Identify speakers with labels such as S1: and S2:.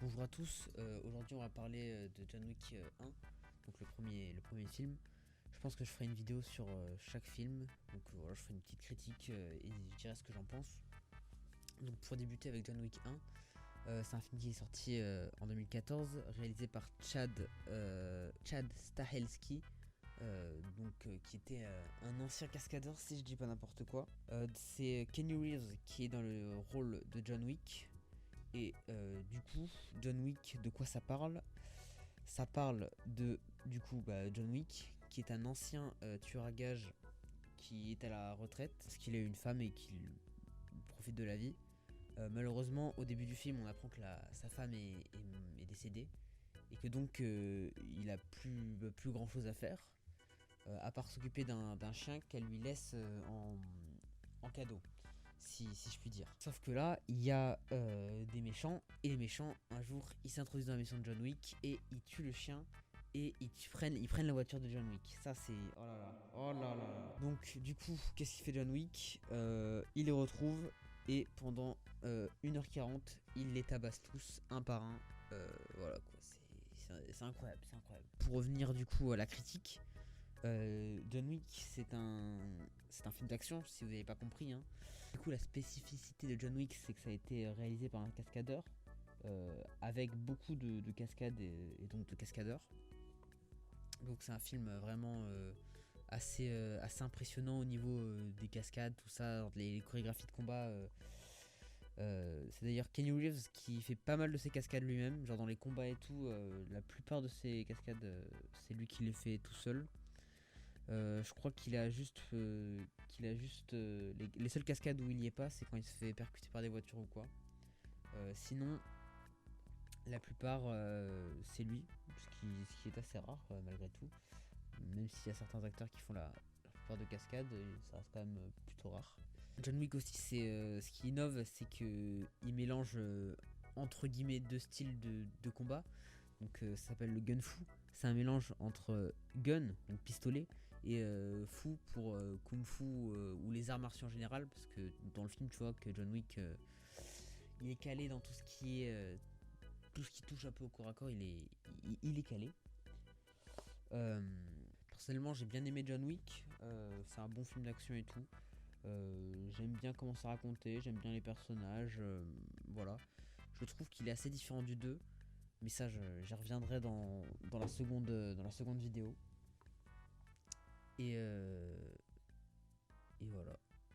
S1: Bonjour à tous, aujourd'hui on va parler de John Wick 1, donc le premier film. Je pense que je ferai une vidéo sur chaque film, donc voilà, je ferai une petite critique et je dirai ce que j'en pense. Donc pour débuter avec John Wick 1, c'est un film qui est sorti en 2014, réalisé par Chad Stahelski, qui était un ancien cascadeur si je dis pas n'importe quoi. C'est Kenny Reeves qui est dans le rôle de John Wick. Et du coup, John Wick, de quoi ça parle? Ça parle de, John Wick, qui est un ancien tueur à gages qui est à la retraite, parce qu'il a une femme et qu'il profite de la vie. Malheureusement, au début du film, on apprend que sa femme est décédée, et que donc il a plus grand chose à faire, à part s'occuper d'un chien qu'elle lui laisse en cadeau. Si je puis dire. Sauf que là, il y a des méchants, et les méchants, un jour, ils s'introduisent dans la maison de John Wick, et ils tuent le chien, et ils prennent la voiture de John Wick. Ça, c'est... Oh là là. Oh là là là. Donc, du coup, qu'est-ce qu'il fait John Wick? Il les retrouve, et pendant 1h40, il les tabasse tous, un par un. Voilà, quoi. C'est incroyable, c'est incroyable. Pour revenir, du coup, à la critique... John Wick, c'est un film d'action, si vous n'avez pas compris, hein. Du coup, la spécificité de John Wick, c'est que ça a été réalisé par un cascadeur, avec beaucoup de cascades et donc de cascadeurs. Donc c'est un film vraiment assez impressionnant au niveau des cascades, tout ça, les chorégraphies de combat. C'est d'ailleurs Kenny Reeves qui fait pas mal de ses cascades lui-même, genre dans les combats et tout. La plupart de ses cascades, c'est lui qui les fait tout seul. Je crois qu'il a juste, les seules cascades où il y est pas, c'est quand il se fait percuter par des voitures ou quoi. Sinon, la plupart, c'est lui, ce qui est assez rare malgré tout. Même s'il y a certains acteurs qui font la plupart de cascades, ça reste quand même plutôt rare. John Wick aussi, ce qui innove, c'est que il mélange entre guillemets deux styles de combat. Donc ça s'appelle le gun fu. C'est un mélange entre gun, donc pistolet, et fu pour kung fu ou les arts martiaux en général, parce que dans le film tu vois que John Wick il est calé dans tout ce qui est tout ce qui touche un peu au corps à corps, il est calé. Personnellement j'ai bien aimé John Wick, c'est un bon film d'action et tout. J'aime bien comment c'est raconté, j'aime bien les personnages, voilà. Je trouve qu'il est assez différent du 2. Mais ça, j'y reviendrai dans la seconde vidéo. Et voilà.